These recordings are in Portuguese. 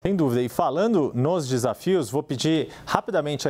Sem dúvida. E falando nos desafios, vou pedir rapidamente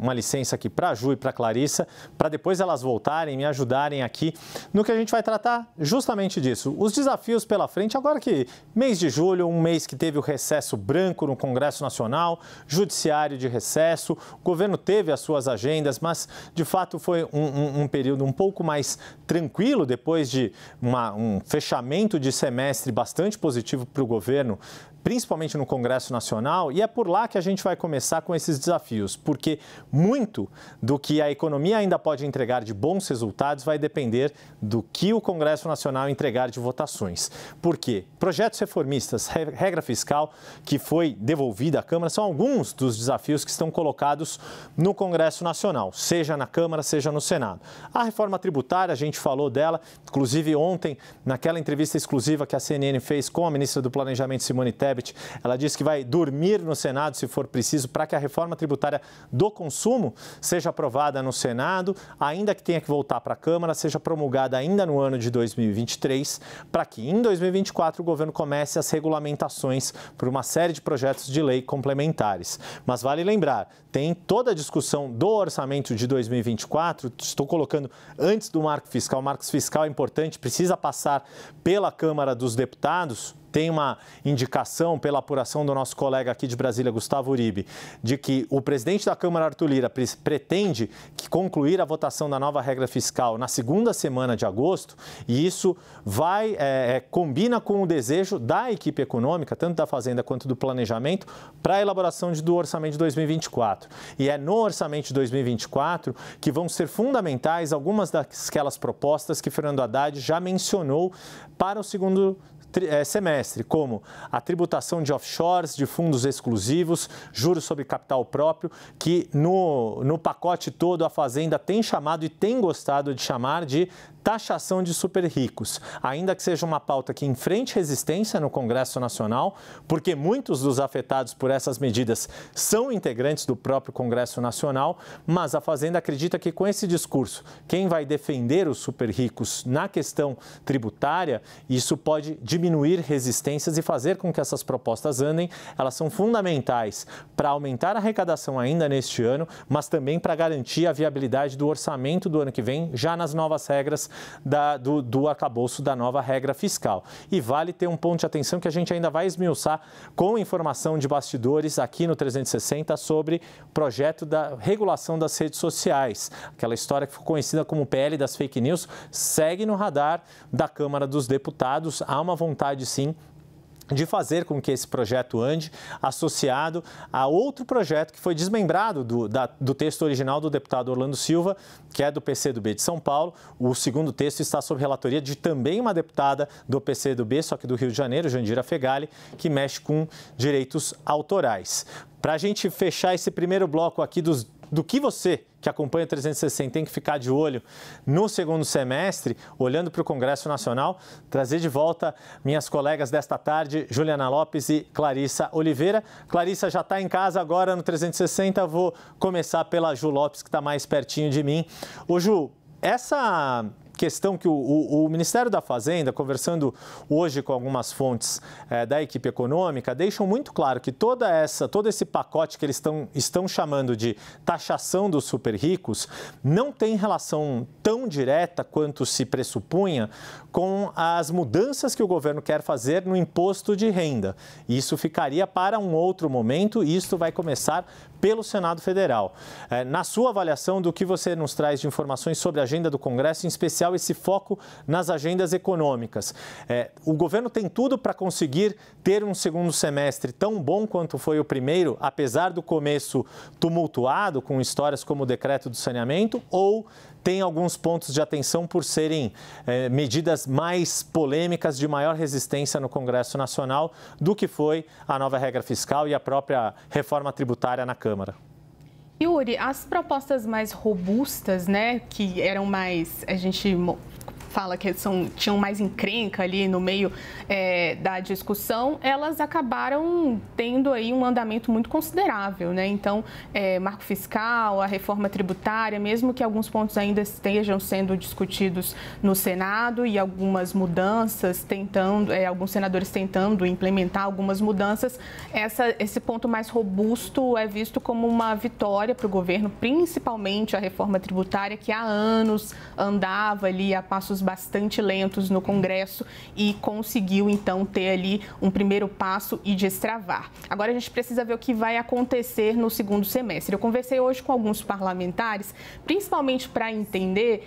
uma licença aqui para a Ju e para a Clarissa, para depois elas voltarem e me ajudarem aqui no que a gente vai tratar justamente disso. Os desafios pela frente, agora que mês de julho, um mês que teve o recesso branco no Congresso Nacional, judiciário de recesso, o governo teve as suas agendas, mas de fato foi um período um pouco mais tranquilo depois de um fechamento de semestre bastante positivo para o governo, principalmente no Congresso Nacional, e é por lá que a gente vai começar com esses desafios, porque muito do que a economia ainda pode entregar de bons resultados vai depender do que o Congresso Nacional entregar de votações. Por quê? Projetos reformistas, regra fiscal que foi devolvida à Câmara, são alguns dos desafios que estão colocados no Congresso Nacional, seja na Câmara, seja no Senado. A reforma tributária, a gente falou dela, inclusive ontem, naquela entrevista exclusiva que a CNN fez com a ministra do Planejamento, Simone Tebet, ela disse que vai dormir no Senado, se for preciso, para que a reforma tributária do consumo seja aprovada no Senado, ainda que tenha que voltar para a Câmara, seja promulgada ainda no ano de 2023, para que em 2024 o governo comece as regulamentações por uma série de projetos de lei complementares. Mas vale lembrar, tem toda a discussão do orçamento de 2024, estou colocando antes do marco fiscal. O marco fiscal é importante, precisa passar pela Câmara dos Deputados. Tem uma indicação pela apuração do nosso colega aqui de Brasília, Gustavo Uribe, de que o presidente da Câmara, Arthur Lira, pretende concluir a votação da nova regra fiscal na segunda semana de agosto, e isso combina com o desejo da equipe econômica, tanto da Fazenda quanto do Planejamento, para a elaboração do orçamento de 2024. E é no orçamento de 2024 que vão ser fundamentais algumas daquelas propostas que Fernando Haddad já mencionou para o segundo semestre, como a tributação de offshores, de fundos exclusivos, juros sobre capital próprio, que no pacote todo a Fazenda tem chamado e tem gostado de chamar de taxação de super ricos, ainda que seja uma pauta que enfrente resistência no Congresso Nacional, porque muitos dos afetados por essas medidas são integrantes do próprio Congresso Nacional, mas a Fazenda acredita que com esse discurso, quem vai defender os super ricos na questão tributária, isso pode diminuir resistências e fazer com que essas propostas andem. Elas são fundamentais para aumentar a arrecadação ainda neste ano, mas também para garantir a viabilidade do orçamento do ano que vem, já nas novas regras do arcabouço da nova regra fiscal. E vale ter um ponto de atenção que a gente ainda vai esmiuçar com informação de bastidores aqui no 360 sobre o projeto da regulação das redes sociais. Aquela história que ficou conhecida como PL das fake news segue no radar da Câmara dos Deputados. Há uma vontade, sim, de fazer com que esse projeto ande, associado a outro projeto que foi desmembrado do texto original do deputado Orlando Silva, que é do PCdoB de São Paulo. O segundo texto está sob relatoria de também uma deputada do PCdoB, só que do Rio de Janeiro, Jandira Fegali, que mexe com direitos autorais. Para a gente fechar esse primeiro bloco aqui do que você que acompanha o 360 tem que ficar de olho no segundo semestre, olhando para o Congresso Nacional, trazer de volta minhas colegas desta tarde, Juliana Lopes e Clarissa Oliveira. Clarissa já está em casa agora no 360, vou começar pela Ju Lopes, que está mais pertinho de mim. Ô Ju, essa questão que o Ministério da Fazenda, conversando hoje com algumas fontes da equipe econômica, deixam muito claro que todo esse pacote que eles estão chamando de taxação dos super ricos não tem relação tão direta quanto se pressupunha com as mudanças que o governo quer fazer no imposto de renda. Isso ficaria para um outro momento e isso vai começar pelo Senado Federal. Na sua avaliação do que você nos traz de informações sobre a agenda do Congresso, em especial esse foco nas agendas econômicas, o governo tem tudo para conseguir ter um segundo semestre tão bom quanto foi o primeiro, apesar do começo tumultuado, com histórias como o decreto do saneamento, ou tem alguns pontos de atenção por serem medidas mais polêmicas, de maior resistência no Congresso Nacional do que foi a nova regra fiscal e a própria reforma tributária na Câmara? Yuri, as propostas mais robustas, né, que eram mais, a gente fala que tinham mais encrenca ali no meio da discussão, elas acabaram tendo aí um andamento muito considerável, né? Então, marco fiscal, a reforma tributária, mesmo que alguns pontos ainda estejam sendo discutidos no Senado e algumas mudanças alguns senadores tentando implementar algumas mudanças, esse ponto mais robusto é visto como uma vitória para o governo, principalmente a reforma tributária, que há anos andava ali a passos bastante lentos no Congresso e conseguiu, então, ter ali um primeiro passo e destravar. Agora a gente precisa ver o que vai acontecer no segundo semestre. Eu conversei hoje com alguns parlamentares, principalmente para entender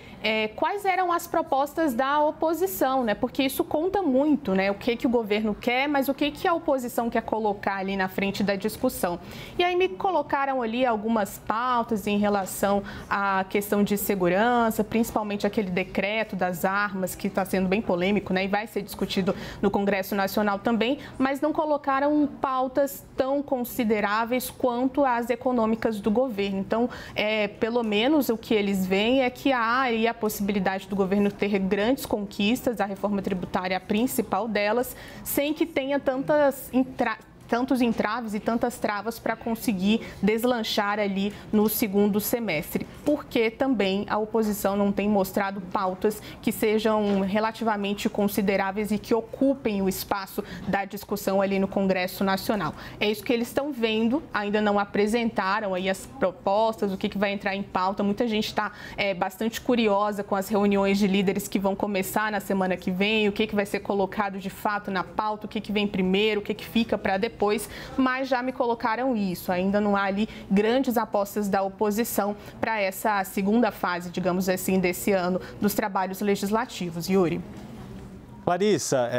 quais eram as propostas da oposição, né? Porque isso conta muito, né? O que o governo quer, mas o que a oposição quer colocar ali na frente da discussão. E aí me colocaram ali algumas pautas em relação à questão de segurança, principalmente aquele decreto das armas, que está sendo bem polêmico, né? E vai ser discutido no Congresso Nacional também, mas não colocaram pautas tão consideráveis quanto as econômicas do governo. Então, pelo menos o que eles veem é que há aí a possibilidade do governo ter grandes conquistas, a reforma tributária a principal delas, sem que tenha tantos entraves e tantas travas para conseguir deslanchar ali no segundo semestre, porque também a oposição não tem mostrado pautas que sejam relativamente consideráveis e que ocupem o espaço da discussão ali no Congresso Nacional. É isso que eles estão vendo, ainda não apresentaram aí as propostas, o que vai entrar em pauta. Muita gente está bastante curiosa com as reuniões de líderes que vão começar na semana que vem, o que vai ser colocado de fato na pauta, o que vem primeiro, o que fica para depois, mas já me colocaram isso. Ainda não há ali grandes apostas da oposição para essa segunda fase, digamos assim, desse ano dos trabalhos legislativos. Yuri. Clarissa,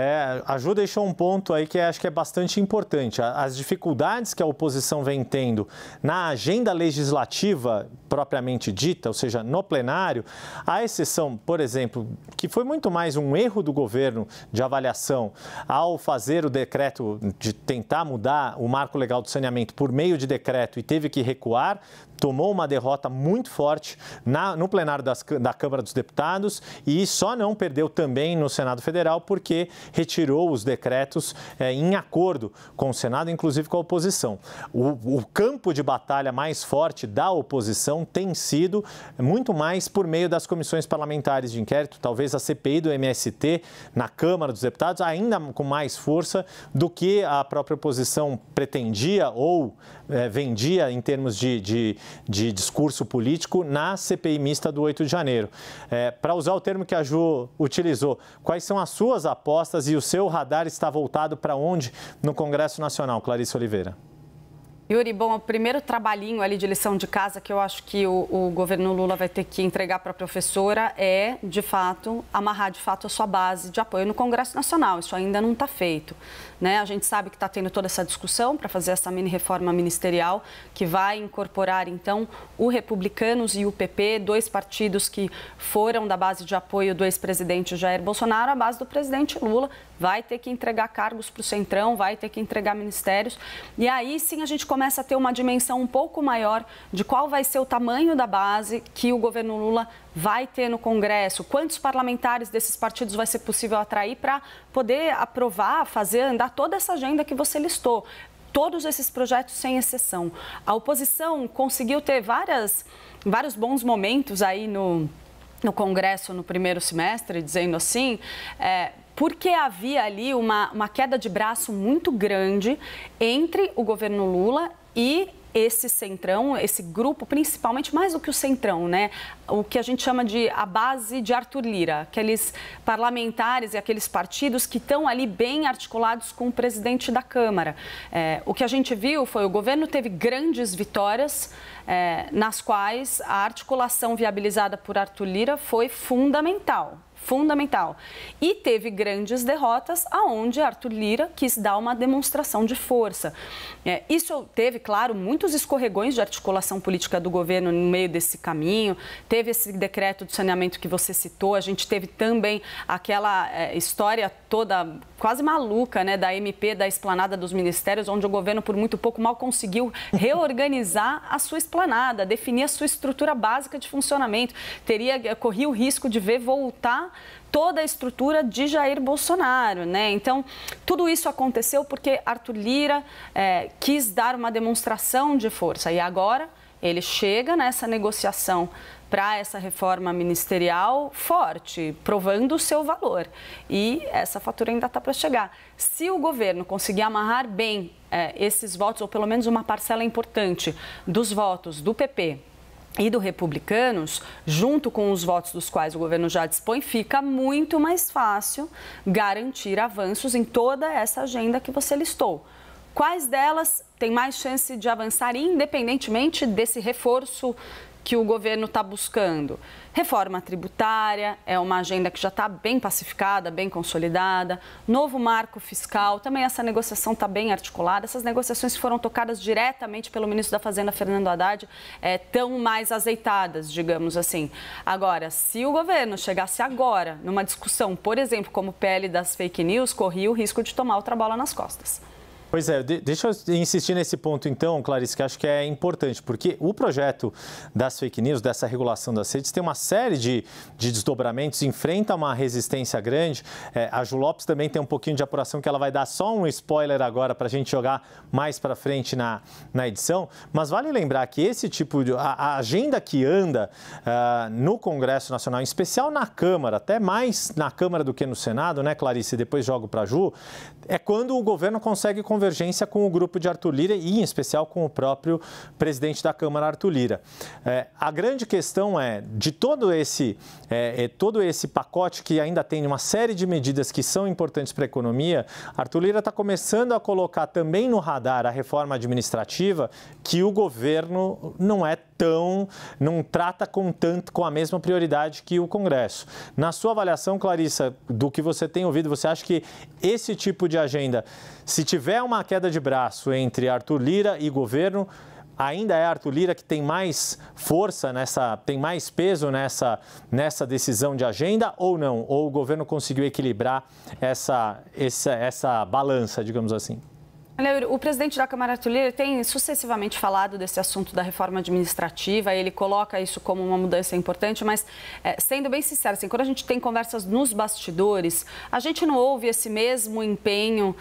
a Ju deixou um ponto aí que acho que é bastante importante. As dificuldades que a oposição vem tendo na agenda legislativa propriamente dita, ou seja, no plenário, à exceção, por exemplo, que foi muito mais um erro do governo de avaliação ao fazer o decreto de tentar mudar o marco legal do saneamento por meio de decreto e teve que recuar, tomou uma derrota muito forte no plenário da Câmara dos Deputados e só não perdeu também no Senado Federal porque retirou os decretos em acordo com o Senado, inclusive com a oposição. O campo de batalha mais forte da oposição tem sido muito mais por meio das comissões parlamentares de inquérito, talvez a CPI do MST na Câmara dos Deputados, ainda com mais força do que a própria oposição pretendia ou vendia em termos de discurso político na CPI mista do 8 de janeiro. Para usar o termo que a Ju utilizou, quais são as suas apostas e o seu radar está voltado para onde no Congresso Nacional, Clarice Oliveira? Yuri, bom, o primeiro trabalhinho ali de lição de casa que eu acho que o governo Lula vai ter que entregar para a professora é, de fato, amarrar de fato a sua base de apoio no Congresso Nacional. Isso ainda não está feito, né? A gente sabe que está tendo toda essa discussão para fazer essa mini reforma ministerial que vai incorporar, então, o Republicanos e o PP, dois partidos que foram da base de apoio do ex-presidente Jair Bolsonaro, a base do presidente Lula. Vai ter que entregar cargos para o Centrão, vai ter que entregar ministérios. E aí sim a gente começa a ter uma dimensão um pouco maior de qual vai ser o tamanho da base que o governo Lula vai ter no Congresso, quantos parlamentares desses partidos vai ser possível atrair para poder aprovar, andar toda essa agenda que você listou. Todos esses projetos, sem exceção. A oposição conseguiu ter vários bons momentos aí no Congresso no primeiro semestre, dizendo assim, porque havia ali uma queda de braço muito grande entre o governo Lula e esse centrão, esse grupo, principalmente mais do que o centrão, né? O que a gente chama de a base de Arthur Lira, aqueles parlamentares e aqueles partidos que estão ali bem articulados com o presidente da Câmara. O que a gente viu foi o governo teve grandes vitórias, nas quais a articulação viabilizada por Arthur Lira foi fundamental. E teve grandes derrotas aonde Arthur Lira quis dar uma demonstração de força. Isso teve, claro, muitos escorregões de articulação política do governo no meio desse caminho. Teve esse decreto do saneamento que você citou. A gente teve também aquela história toda quase maluca, né, da MP, da esplanada dos ministérios, onde o governo, por muito pouco, mal conseguiu reorganizar a sua esplanada, definir a sua estrutura básica de funcionamento. Corria o risco de ver voltar toda a estrutura de Jair Bolsonaro, né? Então, tudo isso aconteceu porque Arthur Lira quis dar uma demonstração de força e agora ele chega nessa negociação para essa reforma ministerial forte, provando o seu valor. E essa fatura ainda está para chegar. Se o governo conseguir amarrar bem esses votos, ou pelo menos uma parcela importante dos votos do PP e do Republicanos, junto com os votos dos quais o governo já dispõe, fica muito mais fácil garantir avanços em toda essa agenda que você listou. Quais delas têm mais chance de avançar independentemente desse reforço que o governo está buscando? Reforma tributária é uma agenda que já está bem pacificada, bem consolidada. Novo marco fiscal, também essa negociação está bem articulada. Essas negociações que foram tocadas diretamente pelo ministro da Fazenda, Fernando Haddad, estão mais azeitadas, digamos assim. Agora, se o governo chegasse agora numa discussão, por exemplo, como o PL das fake news, corria o risco de tomar outra bola nas costas. Pois é, deixa eu insistir nesse ponto então, Clarice, que acho que é importante, porque o projeto das fake news, dessa regulação das redes, tem uma série de desdobramentos, enfrenta uma resistência grande. A Ju Lopes também tem um pouquinho de apuração que ela vai dar só um spoiler agora para a gente jogar mais para frente na edição, mas vale lembrar que esse tipo de... a agenda que anda no Congresso Nacional, em especial na Câmara, até mais na Câmara do que no Senado, né, Clarice, depois jogo para a Ju, é quando o governo consegue convergência com o grupo de Arthur Lira e, em especial, com o próprio presidente da Câmara, Arthur Lira. A grande questão é, de todo esse pacote que ainda tem uma série de medidas que são importantes para a economia, Arthur Lira está começando a colocar também no radar a reforma administrativa que o governo não trata com a mesma prioridade que o Congresso. Na sua avaliação, Clarissa, do que você tem ouvido, você acha que esse tipo de agenda, se tiver uma queda de braço entre Arthur Lira e governo, ainda é Arthur Lira que tem mais força, tem mais peso nessa decisão de agenda ou não? Ou o governo conseguiu equilibrar essa balança, digamos assim? O presidente da Câmara, Arthur Lira, tem sucessivamente falado desse assunto da reforma administrativa, ele coloca isso como uma mudança importante, mas sendo bem sincero, assim, quando a gente tem conversas nos bastidores, a gente não ouve esse mesmo empenho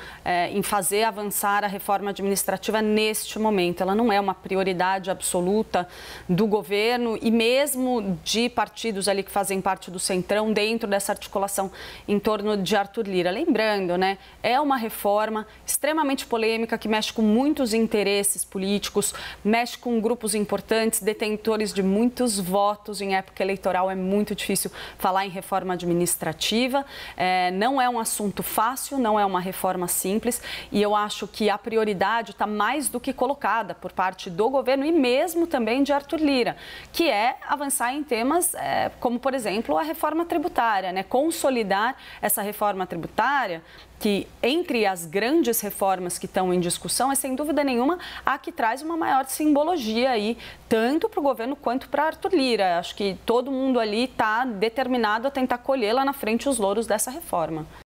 em fazer avançar a reforma administrativa neste momento. Ela não é uma prioridade absoluta do governo e mesmo de partidos ali que fazem parte do Centrão dentro dessa articulação em torno de Arthur Lira. Lembrando, né, é uma reforma extremamente polêmica, que mexe com muitos interesses políticos, mexe com grupos importantes, detentores de muitos votos. Em época eleitoral é muito difícil falar em reforma administrativa. Não é um assunto fácil, não é uma reforma simples e eu acho que a prioridade está mais do que colocada por parte do governo e mesmo também de Arthur Lira, que é avançar em temas como, por exemplo, a reforma tributária, né? Consolidar essa reforma tributária, que entre as grandes reformas que estão em discussão é, sem dúvida nenhuma, a que traz uma maior simbologia aí, tanto para o governo quanto para Arthur Lira. Acho que todo mundo ali está determinado a tentar colher lá na frente os louros dessa reforma.